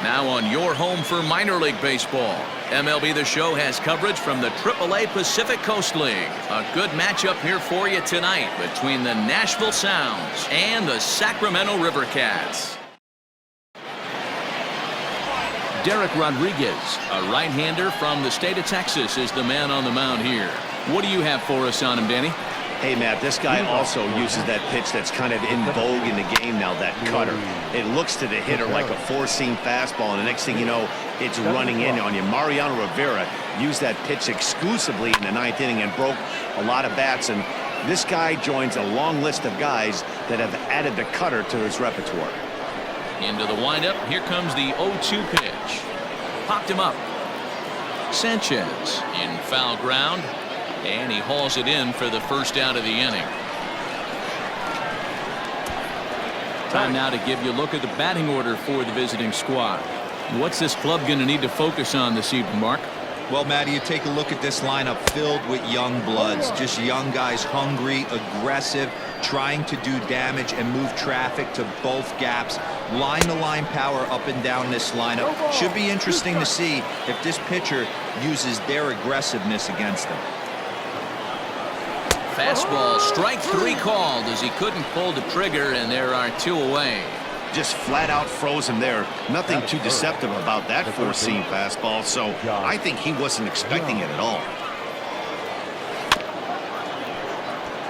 Now on your home for minor league baseball, MLB The Show has coverage from the AAA Pacific Coast League. A good matchup here for you tonight between the Nashville Sounds and the Sacramento River Cats. Derek Rodriguez, a right-hander from the state of Texas, is the man on the mound here. What do you have for us on him, Danny? Hey, Matt, this guy also uses that pitch that's kind of in vogue in the game now, that cutter. It looks to the hitter like a four-seam fastball, and the next thing you know, it's running in on you. Mariano Rivera used that pitch exclusively in the ninth inning and broke a lot of bats, and this guy joins a long list of guys that have added the cutter to his repertoire. Into the windup, here comes the 0-2 pitch. Popped him up. Sanchez in foul ground. And he hauls it in for the first out of the inning. Time now to give you a look at the batting order for the visiting squad. What's this club going to need to focus on this evening, Mark? Well, Matty, you take a look at this lineup filled with young bloods, just young guys, hungry, aggressive, trying to do damage and move traffic to both gaps. Line-to-line power up and down this lineup. Should be interesting to see if this pitcher uses their aggressiveness against them. Fastball, strike three called as he couldn't pull the trigger, and there are two away. Just flat out froze him there. Nothing too deceptive about that four-seam fastball, so I think he wasn't expecting it at all.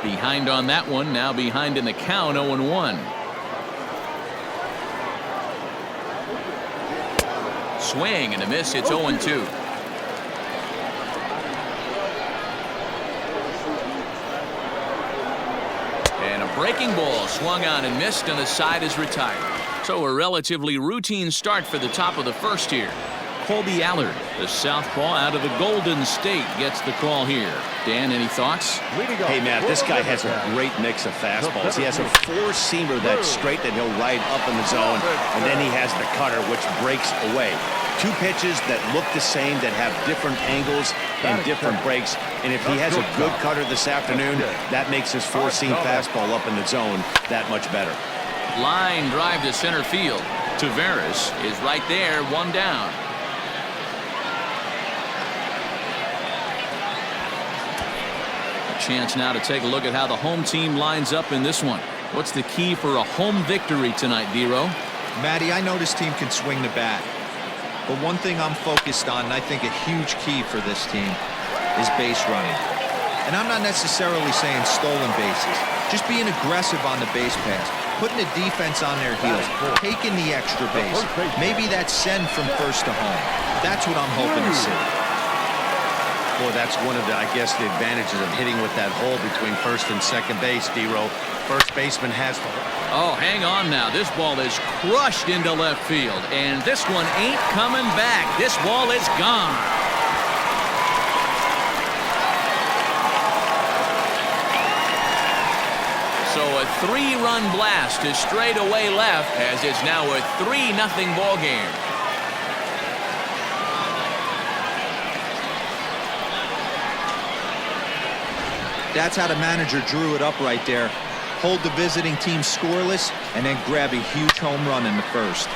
Behind on that one, now behind in the count, 0-1. Swing and a miss, it's 0-2. Breaking ball swung on and missed, and the side is retired. So a relatively routine start for the top of the first here. Colby Allard, the southpaw out of the Golden State, gets the call here. Dan, any thoughts? Hey, Matt, this guy has a great mix of fastballs. He has a four-seamer that's straight that he'll ride up in the zone, and then he has the cutter, which breaks away. Two pitches that look the same, that have different angles and different breaks. And if he has a good cutter this afternoon, that makes his four-seam fastball up in the zone that much better. Line drive to center field. Tavares is right there, one down. A chance now to take a look at how the home team lines up in this one. What's the key for a home victory tonight, Dero? Matty, I know this team can swing the bat. But one thing I'm focused on, and I think a huge key for this team, is base running. And I'm not necessarily saying stolen bases. Just being aggressive on the base pass, putting the defense on their heels, taking the extra base. Maybe that send from first to home. That's what I'm hoping to see. Boy, that's one of the, I guess, the advantages of hitting with that hole between first and second base, Dero. First baseman has to... Oh, hang on now. This ball is crushed into left field, and this one ain't coming back. This ball is gone. So a three-run blast to straightaway left, as it's now a 3-0 ball game. That's how the manager drew it up right there. Hold the visiting team scoreless and then grab a huge home run in the first.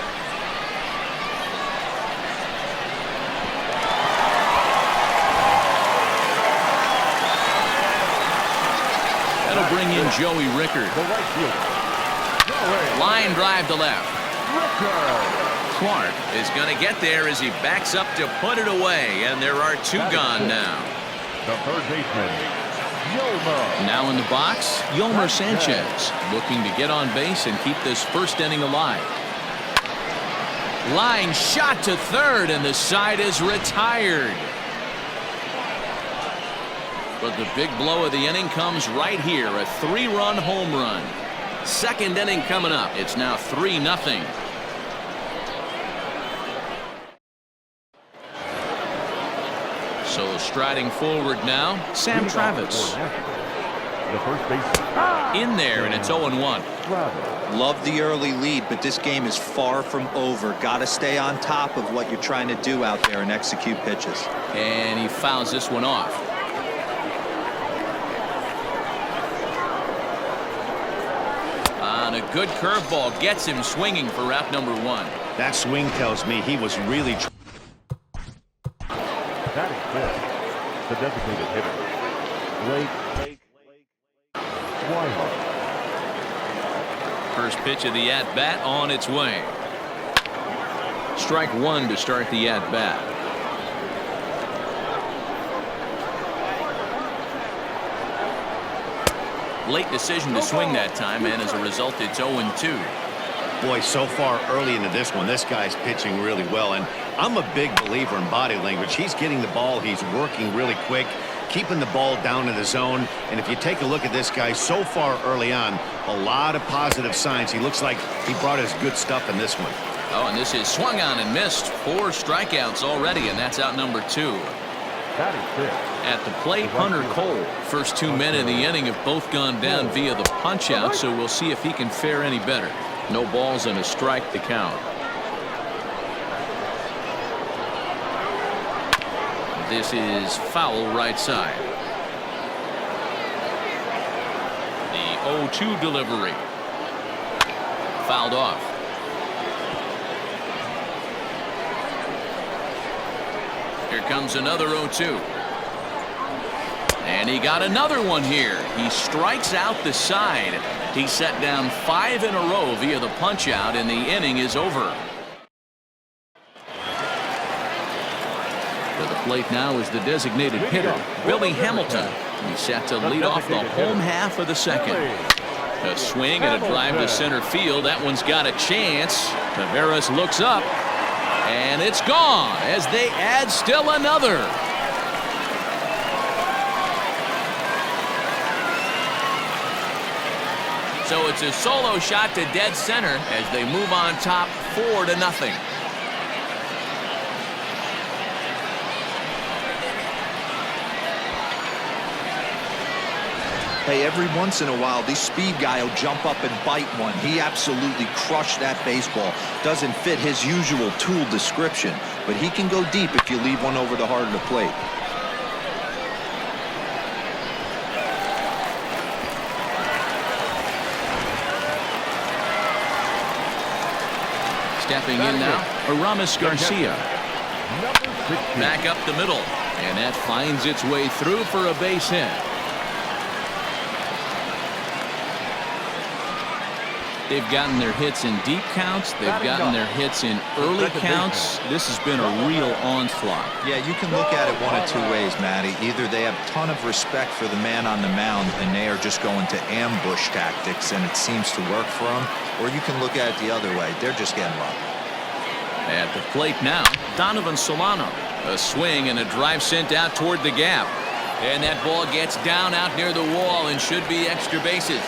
That'll bring in Joey Rickard. Line drive to left. Clark is going to get there as he backs up to put it away, and there are two gone now. The third baseman, now in the box, Yolmer Sanchez looking to get on base and keep this first inning alive. Line shot to third, and the side is retired. But the big blow of the inning comes right here, a 3-run home run. Second inning coming up. It's now 3-0. So striding forward now, Sam Travis. the first baseman. In there, and it's 0-1. Love the early lead, but this game is far from over. Got to stay on top of what you're trying to do out there and execute pitches. And he fouls this one off. On a good curveball, gets him swinging for out number one. That swing tells me he was really That is good. The designated hitter, Blake Swihart. First pitch of the at-bat on its way. Strike one to start the at-bat. Late decision to swing that time, and as a result, it's 0-2. Boy, so far early into this one, this guy's pitching really well, and I'm a big believer in body language. He's getting the ball, he's working really quick, keeping the ball down in the zone, and if you take a look at this guy so far early on, a lot of positive signs. He looks like he brought his good stuff in this one. Oh, and this is swung on and missed. 4 strikeouts already, and that's out number 2. That is good. At the plate, Hunter Cole. First 2 men in the inning have both gone down via the punch-out, so we'll see if he can fare any better. No balls and a strike to count. This is foul right side. The 0-2 delivery. Fouled off. Here comes another 0-2. And he got another one here. He strikes out the side. He set down 5 in a row via the punch-out, and the inning is over. To the plate now is the designated hitter, Billy Hamilton. He's set to lead off the home half of the second. A swing and a drive to center field. That one's got a chance. Taveras looks up, and it's gone as they add still another. So it's a solo shot to dead center as they move on top 4-0. Hey, every once in a while, this speed guy will jump up and bite one. He absolutely crushed that baseball. Doesn't fit his usual tool description, but he can go deep if you leave one over the heart of the plate. Stepping in now, Aramis Garcia. Back up the middle, and that finds its way through for a base hit. They've gotten their hits in deep counts. They've gotten their hits in early counts. This has been a real onslaught. Yeah, you can look at it one of 2 ways, Matty. Either they have a ton of respect for the man on the mound and they are just going to ambush tactics and it seems to work for them, or you can look at it the other way. They're just getting lucky. At the plate now, Donovan Solano. A swing and a drive sent out toward the gap. And that ball gets down out near the wall and should be extra bases.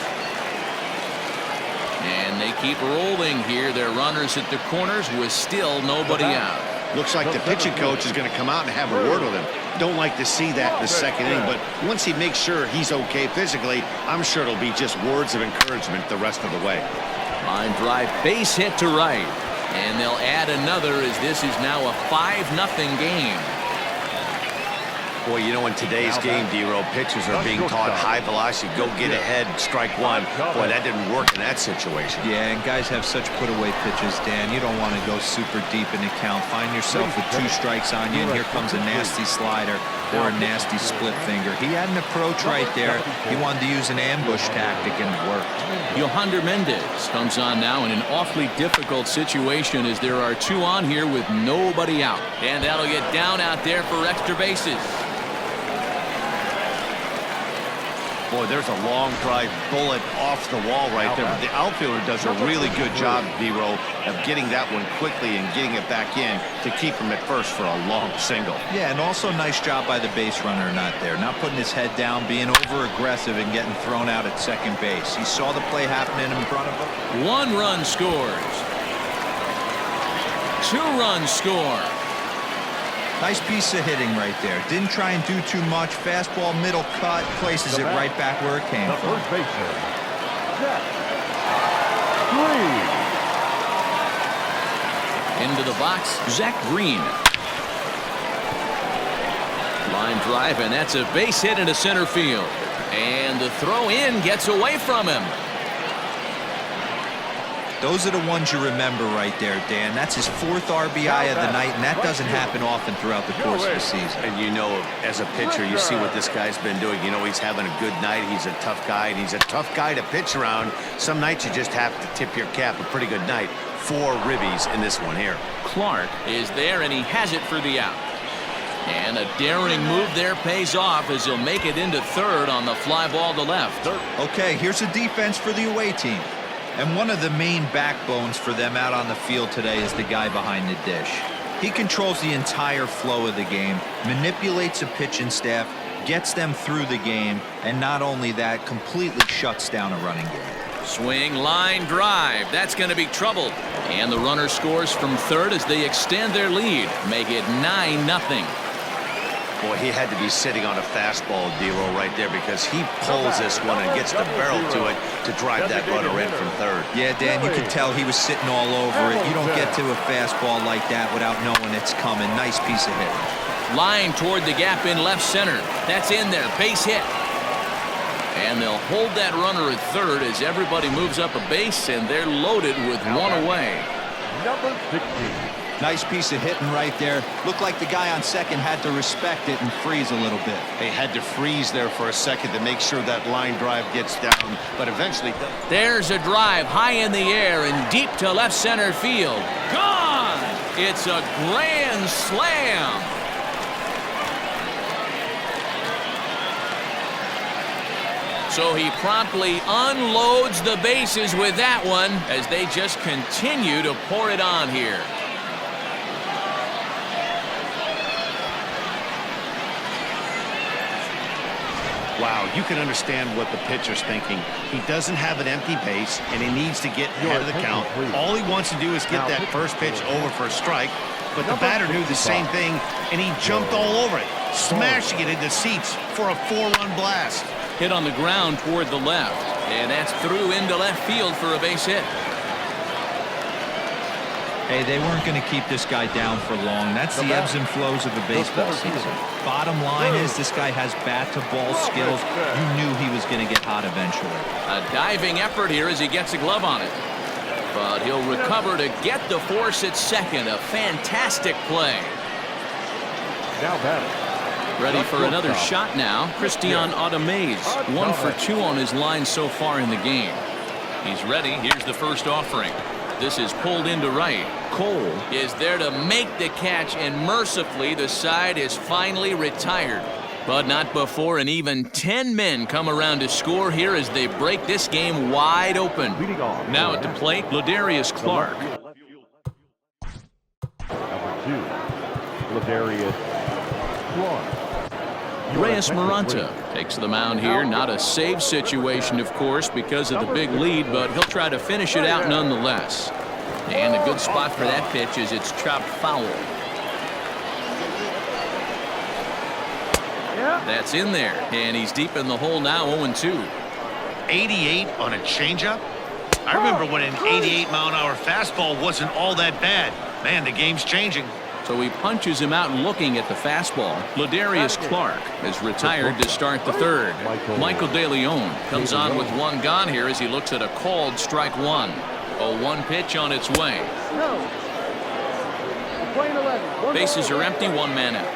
And they keep rolling here. Their runners at the corners with still nobody out. Looks like the pitching coach is going to come out and have a word with him. Don't like to see that in the second inning, but once he makes sure he's okay physically, I'm sure it'll be just words of encouragement the rest of the way. Line drive, base hit to right. And they'll add another as this is now a 5-0 game. Boy, you know, in today's game, D-Row, pitchers are being taught high velocity, go get ahead, strike one. Boy, that didn't work in that situation. Yeah, and guys have such put-away pitches, Dan. You don't want to go super deep in the count. Find yourself with 2 strikes on you, and here comes a nasty slider or a nasty split finger. He had an approach right there. He wanted to use an ambush tactic, and it worked. Yohander Mendez comes on now in an awfully difficult situation as there are 2 on here with nobody out. And that'll get down out there for extra bases. Boy, there's a long drive bullet off the wall right there. But the outfielder does a really good job, D-Row, of getting that one quickly and getting it back in to keep him at first for a long single. Yeah, and also nice job by the base runner not there. Not putting his head down, being over-aggressive and getting thrown out at second base. He saw the play happening in front of him. 1 run scores. 2 runs score. Nice piece of hitting right there. Didn't try and do too much. Fastball, middle cut, places it right back where it came from. First baseman, Zach Green. Into the box, Zach Green. Line drive, and that's a base hit into center field. And the throw in gets away from him. Those are the ones you remember right there, Dan. That's his 4th RBI of the night, and that doesn't happen often throughout the course of the season. And you know, as a pitcher, you see what this guy's been doing. You know, he's having a good night. He's a tough guy, and he's a tough guy to pitch around. Some nights you just have to tip your cap. A pretty good night. 4 ribbies in this one here. Clark is there, and he has it for the out. And a daring move there pays off as he'll make it into third on the fly ball to left. Okay, here's a defense for the away team. And one of the main backbones for them out on the field today is the guy behind the dish. He controls the entire flow of the game, manipulates the pitching staff, gets them through the game, and not only that, completely shuts down a running game. Swing, line, drive. That's going to be trouble. And the runner scores from third as they extend their lead, make it 9-0. Boy, he had to be sitting on a fastball, D-Roll, right there, because he pulls this one and gets the barrel to it to drive that runner in from third. Yeah, Dan, you could tell he was sitting all over it. You don't get to a fastball like that without knowing it's coming. Nice piece of hitting. Line toward the gap in left center. That's in there. Base hit. And they'll hold that runner at third as everybody moves up a base, and they're loaded with one away. Number 16. Nice piece of hitting right there. Looked like the guy on second had to respect it and freeze a little bit. They had to freeze there for a second to make sure that line drive gets down, but eventually... There's a drive high in the air and deep to left center field. Gone! It's a grand slam. So he promptly unloads the bases with that one as they just continue to pour it on here. Wow, you can understand what the pitcher's thinking. He doesn't have an empty base, and he needs to get ahead of the count. All he wants to do is get that first pitch over for a strike, but the batter knew the same thing, and he jumped all over it, smashing it into seats for a 4-run blast. Hit on the ground toward the left, and that's through into left field for a base hit. Hey, they weren't going to keep this guy down for long. That's the ebbs and flows of a baseball season. Bottom line is this guy has bat-to-ball skills. You knew he was going to get hot eventually. A diving effort here as he gets a glove on it. But he'll recover to get the force at second. A fantastic play. Now batting. Ready for another shot now. Christian Automez, 1 for 2 on his line so far in the game. He's ready. Here's the first offering. This is pulled into right. Cole is there to make the catch, and mercifully the side is finally retired. But not before an even 10 men come around to score here as they break this game wide open. Now at the plate, Ladarius Clark. Number 2, Ladarius Clark. Reyes Maranta takes the mound here. Not a save situation, of course, because of the big lead, but he'll try to finish it out nonetheless. And a good spot for that pitch is it's chopped foul. That's in there, and he's deep in the hole now, 0-2. 88 on a changeup? I remember when an 88-mile-an-hour fastball wasn't all that bad. Man, the game's changing. So he punches him out looking at the fastball. Ladarius Clark is retired to start the third. Michael De Leon comes on with one gone here as he looks at a called strike one. A 1 pitch on its way. Bases are empty, 1 man out.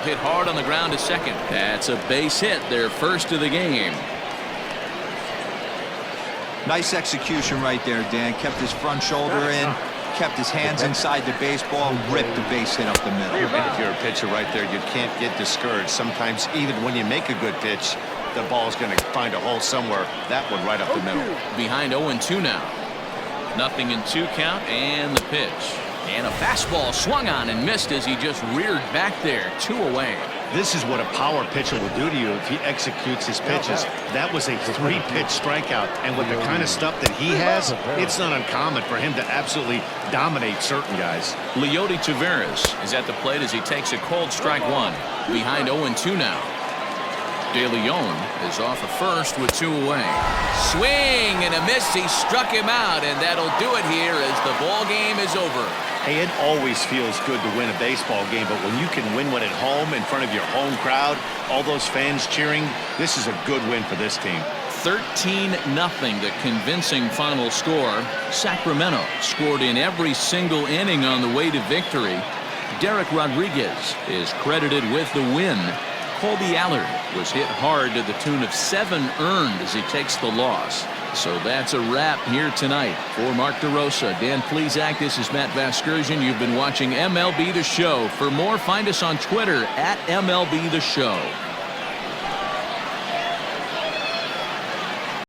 Hit hard on the ground to second. That's a base hit, their first of the game. Nice execution right there, Dan. Kept his front shoulder in, kept his hands inside the baseball, ripped the base hit up the middle. And if you're a pitcher right there, you can't get discouraged. Sometimes even when you make a good pitch, the ball's going to find a hole somewhere. That one right up the middle. Behind 0-2 now. 0-2 count, and the pitch. And a fastball swung on and missed as he just reared back there. 2 away. This is what a power pitcher will do to you if he executes his pitches. That was a 3-pitch strikeout, and with the kind of stuff that he has, it's not uncommon for him to absolutely dominate certain guys. Leody Taveras is at the plate as he takes a cold strike one. Behind 0-2 now. De Leon is off at first with 2 away. Swing and a miss. He struck him out, and that'll do it here as the ball game is over. Hey, it always feels good to win a baseball game, but when you can win one at home in front of your home crowd, all those fans cheering, this is a good win for this team. 13-0, the convincing final score. Sacramento scored in every single inning on the way to victory. Derek Rodriguez is credited with the win. Colby Allard was hit hard to the tune of 7 earned as he takes the loss. So that's a wrap here tonight. For Mark DeRosa, Dan Plesac, this is Matt Vasgersian. You've been watching MLB The Show. For more, find us on Twitter at MLB The Show.